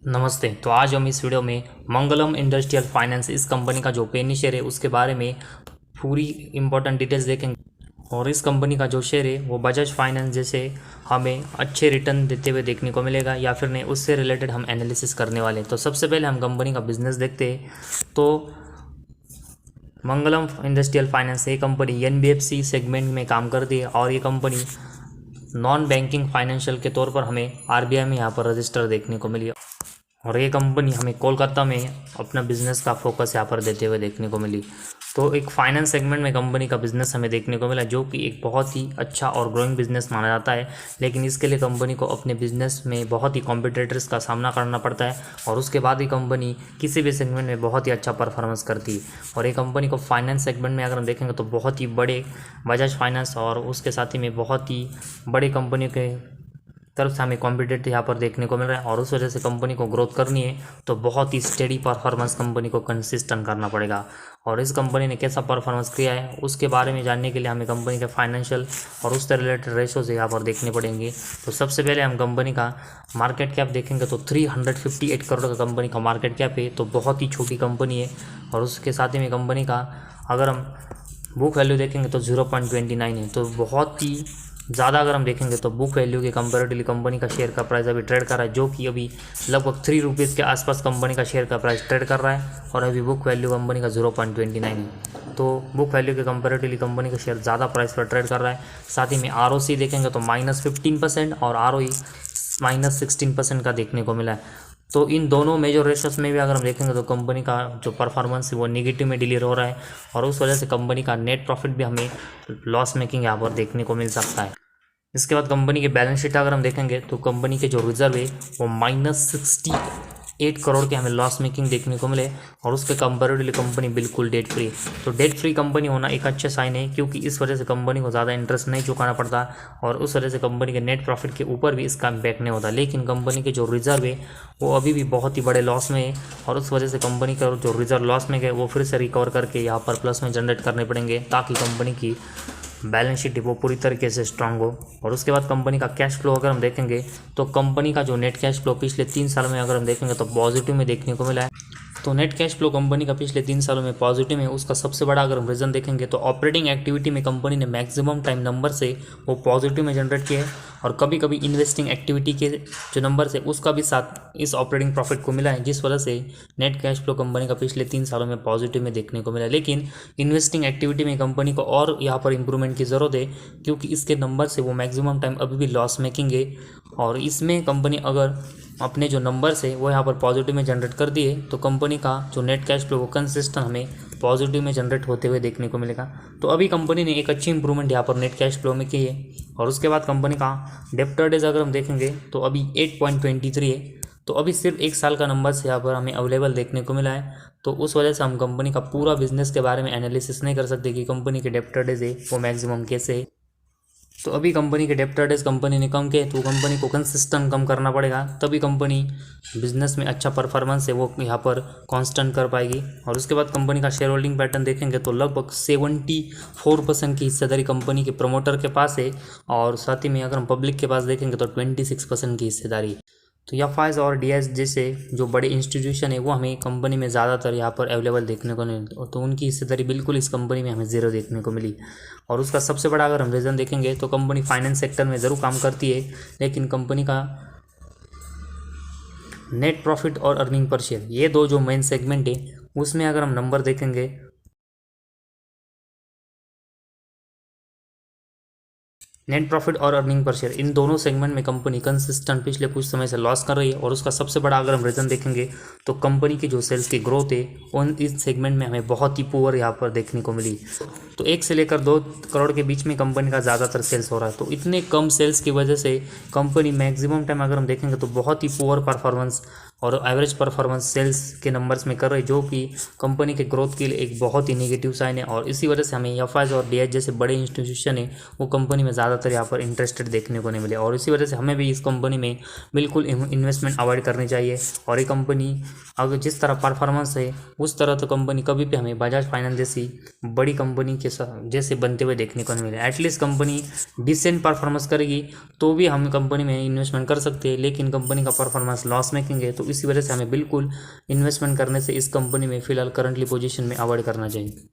नमस्ते। तो आज हम इस वीडियो में मंगलम इंडस्ट्रियल फाइनेंस इस कंपनी का जो पेनी शेयर है उसके बारे में पूरी इंपॉर्टेंट डिटेल्स देखेंगे। और इस कंपनी का जो शेयर है वो बजाज फाइनेंस जैसे हमें अच्छे रिटर्न देते हुए देखने को मिलेगा या फिर नहीं, उससे रिलेटेड हम एनालिसिस करने वाले हैं। तो सबसे पहले हम कंपनी का बिजनेस देखते हैं। तो मंगलम इंडस्ट्रियल फाइनेंस ये कंपनी एनबीएफसी सेगमेंट में काम करती है और ये कंपनी नॉन बैंकिंग फाइनेंशियल के तौर पर हमें आरबीआई में यहाँ पर रजिस्टर देखने को मिली और ये कंपनी हमें कोलकाता में अपना बिजनेस का फोकस यहाँ पर देते हुए देखने को मिली। तो एक फाइनेंस सेगमेंट में कंपनी का बिजनेस हमें देखने को मिला जो कि एक बहुत ही अच्छा और ग्रोइंग बिजनेस माना जाता है, लेकिन इसके लिए कंपनी को अपने बिजनेस में बहुत ही कॉम्पिटिटर्स का सामना करना पड़ता है और उसके बाद ही कंपनी किसी भी सेगमेंट में बहुत ही अच्छा परफॉर्मेंस करती है। और ये कंपनी को फाइनेंस सेगमेंट में अगर हम देखेंगे तो बहुत ही बड़े बजाज फाइनेंस और उसके साथ ही में बहुत ही बड़ी कंपनियों के तरफ से हमें कॉम्पिटिटर यहाँ पर देखने को मिल रहा है और उस वजह से कंपनी को ग्रोथ करनी है तो बहुत ही स्टेडी परफॉर्मेंस कंपनी को कंसिस्टेंट करना पड़ेगा। और इस कंपनी ने कैसा परफॉर्मेंस किया है उसके बारे में जानने के लिए हमें कंपनी के फाइनेंशियल और उससे रिलेटेड रेशोज यहाँ पर देखने पड़ेंगे। तो सबसे पहले हम कंपनी का मार्केट कैप देखेंगे तो 358 करोड़ का कंपनी का मार्केट कैप है, तो बहुत ही छोटी कंपनी है। और उसके साथ ही में कंपनी का अगर हम बुक वैल्यू देखेंगे तो 0.29 है, तो बहुत ही ज़्यादा अगर हम देखेंगे तो बुक वैल्यू के कंपेरेटिवली कंपनी का शेयर का प्राइस अभी ट्रेड कर रहा है जो कि अभी लगभग 3 रुपीज़ के आसपास कंपनी का शेयर का प्राइस ट्रेड कर रहा है और अभी बुक वैल्यू कंपनी का 0.29 है। तो बुक वैल्यू के कंपेरेटिवली कंपनी का शेयर ज़्यादा प्राइस पर ट्रेड कर रहा है। साथ ही में ROC देखेंगे तो -15% और ROE -16% का देखने को मिला है। तो इन दोनों मेजर रेशोस में भी अगर हम देखेंगे तो कंपनी का जो परफॉर्मेंस है वो नेगेटिव में डिलीवर हो रहा है और उस वजह से कंपनी का नेट प्रॉफिट भी हमें लॉस मेकिंग यहाँ पर देखने को मिल सकता है। इसके बाद कंपनी की बैलेंस शीट अगर हम देखेंगे तो कंपनी के जो रिजर्व है वो -68 करोड़ के हमें लॉस मेकिंग देखने को मिले और उसके कंपेरेटिवली कंपनी बिल्कुल डेट फ्री। तो डेट फ्री कंपनी होना एक अच्छा साइन है क्योंकि इस वजह से कंपनी को ज़्यादा इंटरेस्ट नहीं चुकाना पड़ता और उस वजह से कंपनी के नेट प्रॉफिट के ऊपर भी इसका इम्पैक्ट नहीं होता। लेकिन कंपनी के जो रिजर्व है वो अभी भी बहुत ही बड़े लॉस में है और उस वजह से कंपनी का जो रिजर्व लॉस में गए वो फिर से रिकवर करके यहाँ पर प्लस में जनरेट करने पड़ेंगे ताकि कंपनी की बैलेंस शीट वो पूरी तरीके से स्ट्रांग हो। और उसके बाद कंपनी का कैश फ्लो अगर हम देखेंगे तो कंपनी का जो नेट कैश फ्लो पिछले 3 साल में अगर हम देखेंगे तो पॉजिटिव में देखने को मिला है। तो नेट कैश फ्लो कंपनी का पिछले 3 सालों में पॉजिटिव है। उसका सबसे बड़ा अगर हम रीज़न देखेंगे तो ऑपरेटिंग एक्टिविटी में कंपनी ने मैक्सिमम टाइम नंबर से वो पॉजिटिव में जनरेट किया है और कभी कभी इन्वेस्टिंग एक्टिविटी के जो नंबर है उसका भी साथ इस ऑपरेटिंग प्रॉफिट को मिला है, जिस वजह से नेट कैश फ्लो कंपनी का पिछले 3 सालों में पॉजिटिव में देखने को मिला है। लेकिन इन्वेस्टिंग एक्टिविटी में कंपनी को और यहाँ पर इंप्रूवमेंट की ज़रूरत है क्योंकि इसके नंबर से वो मैक्सिमम टाइम अभी भी लॉस मेकिंग है और इसमें कंपनी अगर अपने जो नंबर्स है वो यहाँ पर पॉजिटिव में जनरेट कर दिए तो कंपनी का जो नेट कैश फ्लो वो कंसिस्टेंट हमें पॉजिटिव में जनरेट होते हुए देखने को मिलेगा। तो अभी कंपनी ने एक अच्छी इंप्रूवमेंट यहाँ पर नेट कैश फ्लो में की है। और उसके बाद कंपनी का डेप्टर डेज अगर हम देखेंगे तो अभी 8.23 है, तो अभी सिर्फ 1 साल का नंबर्स यहाँ पर हमें अवेलेबल देखने को मिला है। तो उस वजह से हम कंपनी का पूरा बिजनेस के बारे में एनालिसिस नहीं कर सकते कि कंपनी के डेप्टर डेज है वो मैक्सिमम कैसे है। तो अभी कंपनी के डेप्टर डेज कंपनी ने कम किए तो कंपनी को कंसिस्टेंट कम करना पड़ेगा, तभी कंपनी बिजनेस में अच्छा परफॉर्मेंस है वो यहाँ पर कांस्टेंट कर पाएगी। और उसके बाद कंपनी का शेयर होल्डिंग पैटर्न देखेंगे तो लगभग 74% की हिस्सेदारी कंपनी के प्रमोटर के पास है और साथ ही में अगर हम पब्लिक के पास देखेंगे तो 26% की हिस्सेदारी। तो एफआईज और डीआईएस जैसे जो बड़े इंस्टीट्यूशन है वो हमें कंपनी में ज़्यादातर यहाँ पर अवेलेबल देखने को नहीं मिलती, तो उनकी हिस्सेदारी बिल्कुल इस कंपनी में हमें ज़ीरो देखने को मिली। और उसका सबसे बड़ा अगर हम रीज़न देखेंगे तो कंपनी फाइनेंस सेक्टर में ज़रूर काम करती है, लेकिन कंपनी का नेट प्रॉफिट और अर्निंग पर शेयर ये दो जो मेन सेगमेंट है उसमें अगर हम नंबर देखेंगे नेट प्रॉफिट और अर्निंग पर शेयर इन दोनों सेगमेंट में कंपनी कंसिस्टेंट पिछले कुछ समय से लॉस कर रही है। और उसका सबसे बड़ा अगर हम रीज़न देखेंगे तो कंपनी की जो सेल्स की ग्रोथ है उन इस सेगमेंट में हमें बहुत ही पुअर यहाँ पर देखने को मिली। तो 1 से लेकर 2 करोड़ के बीच में कंपनी का ज़्यादातर सेल्स हो रहा है। तो इतने कम सेल्स की वजह से कंपनी मैक्सिमम टाइम अगर हम देखेंगे तो बहुत ही पुअर परफॉर्मेंस और एवरेज परफॉर्मेंस सेल्स के नंबर्स में कर रही है, जो कि कंपनी के ग्रोथ के लिए एक बहुत ही नेगेटिव साइन है। और इसी वजह से हमें एफआईज और डीआईएस जैसे बड़े इंस्टीट्यूशन है वो कंपनी में ज़्यादातर यहाँ पर इंटरेस्टेड देखने को नहीं मिले और इसी वजह से हमें भी इस कंपनी में बिल्कुल इन्वेस्टमेंट अवॉइड करनी चाहिए। और ये कंपनी अगर जिस तरह परफॉर्मेंस है उस तरह तो कंपनी कभी भी हमें बजाज फाइनेंस जैसी बड़ी कंपनी के जैसे बनते हुए देखने को नहीं मिले। एटलीस्ट कंपनी डिसेंट परफॉर्मेंस करेगी तो भी हम कंपनी में इन्वेस्टमेंट कर सकते हैं, लेकिन कंपनी का परफॉर्मेंस लॉस मेकिंग है तो इसी वजह से हमें बिल्कुल इन्वेस्टमेंट करने से इस कंपनी में फ़िलहाल करंटली पोजीशन में अवॉइड करना चाहिए।